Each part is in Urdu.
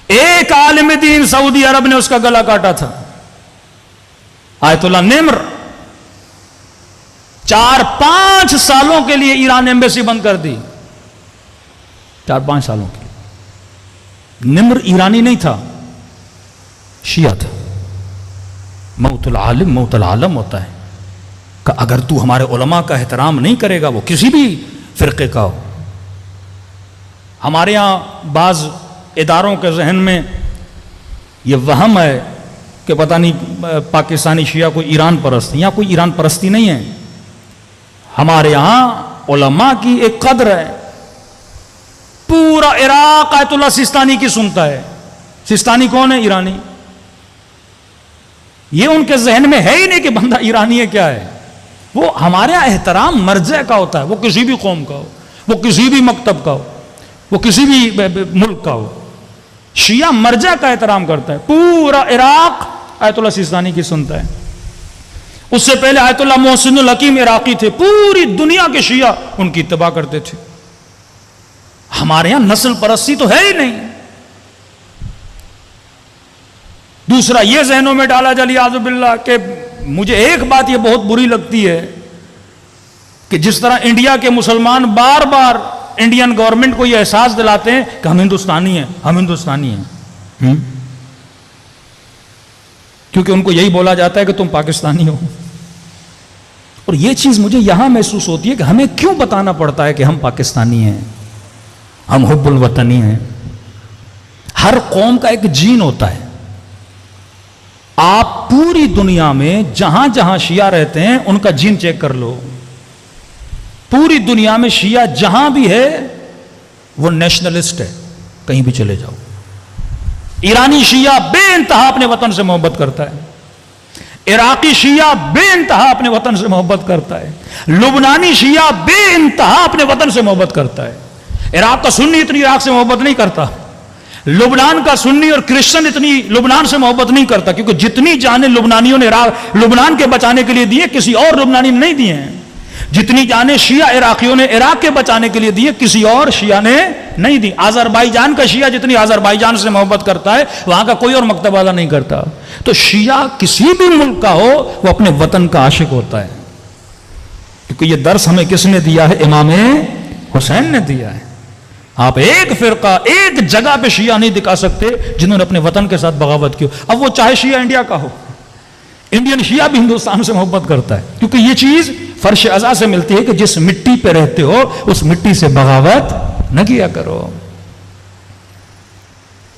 ایک عالم دین سعودی عرب نے اس کا گلا کاٹا تھا، آیت اللہ نمر، 4-5 سالوں کے لیے ایران ایمبیسی بند کر دی، 4-5 سالوں کے لیے۔ نمر ایرانی نہیں تھا، شیعہ تھا۔ موت العالم موت العالم ہوتا ہے کہ اگر تو ہمارے علماء کا احترام نہیں کرے گا، وہ کسی بھی فرقے کا ہو۔ ہمارے ہاں بعض اداروں کے ذہن میں یہ وہم ہے کہ پتہ نہیں پاکستانی شیعہ کوئی ایران پرست، یہاں کوئی ایران پرستی نہیں ہے۔ ہمارے یہاں علماء کی ایک قدر ہے، پورا عراق آیت اللہ سیستانی کی سنتا ہے۔ سیستانی کون ہے؟ ایرانی۔ یہ ان کے ذہن میں ہے ہی نہیں کہ بندہ ایرانی ہے، کیا ہے وہ۔ ہمارے یہاں احترام مرجع کا ہوتا ہے، وہ کسی بھی قوم کا ہو، وہ کسی بھی مکتب کا ہو، وہ کسی بھی ملک کا ہو۔ شیعہ مرجع کا احترام کرتا ہے، پورا عراق آیت اللہ سیستانی کی سنتا ہے۔ اس سے پہلے آیت اللہ محسن الحکیم عراقی تھے، پوری دنیا کے شیعہ ان کی اتباع کرتے تھے۔ ہمارے یہاں نسل پرستی تو ہے ہی نہیں۔ دوسرا یہ ذہنوں میں ڈالا جلی اعوذ باللہ کہ مجھے ایک بات یہ بہت بری لگتی ہے کہ جس طرح انڈیا کے مسلمان بار بار انڈین گورنمنٹ کو یہ احساس دلاتے ہیں کہ ہم ہندوستانی ہیں، ہم ہندوستانی ہیں، کیونکہ ان کو یہی بولا جاتا ہے کہ تم پاکستانی ہو۔ اور یہ چیز مجھے یہاں محسوس ہوتی ہے کہ ہمیں کیوں بتانا پڑتا ہے کہ ہم پاکستانی ہیں، ہم حب الوطنی ہیں۔ ہر قوم کا ایک جین ہوتا ہے۔ آپ پوری دنیا میں جہاں جہاں شیعہ رہتے ہیں ان کا جین چیک کر لو۔ پوری دنیا میں شیعہ جہاں بھی ہے وہ نیشنلسٹ ہے، کہیں بھی چلے جاؤ۔ ایرانی شیعہ بے انتہا اپنے وطن سے محبت کرتا ہے، عراقی شیعہ بے انتہا اپنے وطن سے محبت کرتا ہے، لبنانی شیعہ بے انتہا اپنے وطن سے محبت کرتا ہے۔ عراق کا سنی اتنی عراق سے محبت نہیں کرتا، لبنان کا سنی اور کرسچن اتنی لبنان سے محبت نہیں کرتا، کیونکہ جتنی جانیں لبنانیوں نے لبنان کے بچانے کے لیے دی ہیں کسی اور لبنانی نے نہیں دی ہیں، جتنی جانیں شیعہ عراقیوں نے عراق کے بچانے کے لیے دی ہیں کسی اور شیعہ نے نہیں دی۔ آذربائیجان کا شیعہ جتنی آذربائیجان سے محبت کرتا ہے وہاں کا کوئی اور مکتب والا نہیں کرتا۔ تو شیعہ کسی بھی ملک کا ہو وہ اپنے وطن کا عاشق ہوتا ہے، کیونکہ یہ درس ہمیں کس نے دیا ہے؟ امام حسین نے دیا ہے۔ آپ ایک فرقہ ایک جگہ پہ شیعہ نہیں دکھا سکتے جنہوں نے اپنے وطن کے ساتھ بغاوت کی ہو، اب وہ چاہے شیعہ انڈیا کا ہو۔ انڈین شیعہ بھی ہندوستان سے محبت کرتا ہے، کیونکہ یہ چیز فرش عزا سے ملتی ہے کہ جس مٹی پہ رہتے ہو اس مٹی سے بغاوت نہ کیا کرو۔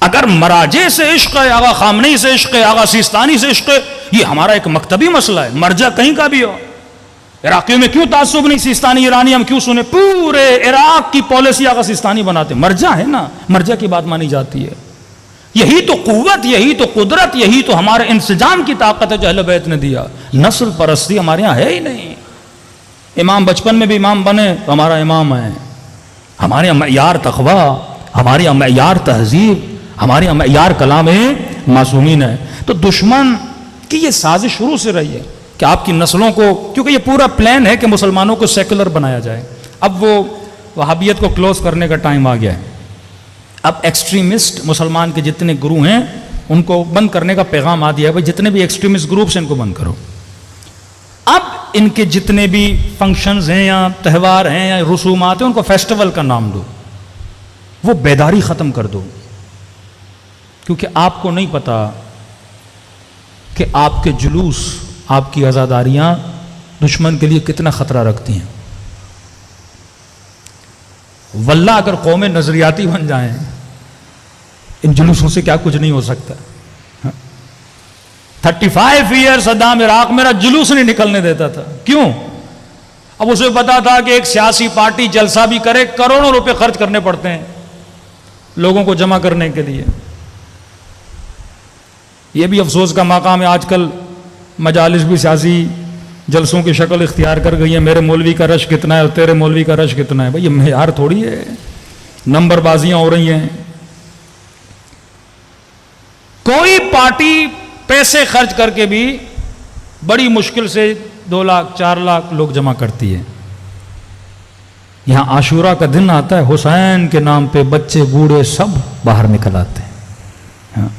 اگر مراجع سے عشق ہے، آغا خامنئی سے عشق ہے، آغا سیستانی سے عشق ہے، یہ ہمارا ایک مکتبی مسئلہ ہے، مرجع کہیں کا بھی ہو۔ عراقیوں میں کیوں تعصب نہیں؟ سیستانی ایرانی ہم کیوں سنیں؟ پورے عراق کی پالیسی آغا سیستانی بناتے، مرجع ہے نا، مرجع کی بات مانی جاتی ہے۔ یہی تو قوت، یہی تو قدرت، یہی تو ہمارے انسجام کی طاقت ہے جو اہل بیت نے دیا۔ نسل پرستی ہمارے یہاں ہے ہی نہیں۔ امام بچپن میں بھی امام بنے تو ہمارا امام ہے، ہمارے یہاں معیار تقویٰ، ہمارے یہاں معیار تہذیب، ہمارے یہاں معیار کلام معصومین ہے۔ تو دشمن کی یہ سازش شروع سے رہی ہے کہ آپ کی نسلوں کو، کیونکہ یہ پورا پلان ہے کہ مسلمانوں کو سیکولر بنایا جائے۔ اب وہ وہابیت کو کلوز کرنے کا ٹائم آ گیا ہے۔ اب ایکسٹریمسٹ مسلمان کے جتنے گروہ ہیں ان کو بند کرنے کا پیغام آ دیا ہے، بھائی جتنے بھی ایکسٹریمسٹ گروپس ہیں ان کو بند کرو۔ اب ان کے جتنے بھی فنکشنز ہیں یا تہوار ہیں یا رسومات ہیں ان کو فیسٹیول کا نام دو، وہ بیداری ختم کر دو، کیونکہ آپ کو نہیں پتا کہ آپ کے جلوس، آپ کی عزاداریاں دشمن کے لیے کتنا خطرہ رکھتی ہیں۔ واللہ اگر قومیں نظریاتی بن جائیں ان جلوسوں سے کیا کچھ نہیں ہو سکتا۔ 35 ایئر صدام عراق میرا جلوس نہیں نکلنے دیتا تھا، کیوں؟ اب اسے پتا تھا کہ ایک سیاسی پارٹی جلسہ بھی کرے کروڑوں روپے خرچ کرنے پڑتے ہیں لوگوں کو جمع کرنے کے لیے۔ یہ بھی افسوس کا مقام ہے، آج کل مجالس بھی سیاسی جلسوں کی شکل اختیار کر گئی ہے۔ میرے مولوی کا رش کتنا ہے اور تیرے مولوی کا رش کتنا ہے، بھائی یہ معیار تھوڑی ہے، نمبر بازیاں ہو رہی ہیں۔ کوئی پارٹی پیسے خرچ کر کے بھی بڑی مشکل سے 2 لاکھ 4 لاکھ لوگ جمع کرتی ہے۔ یہاں عاشورہ کا دن آتا ہے، حسین کے نام پہ بچے بوڑھے سب باہر نکل آتے ہیں۔ ہاں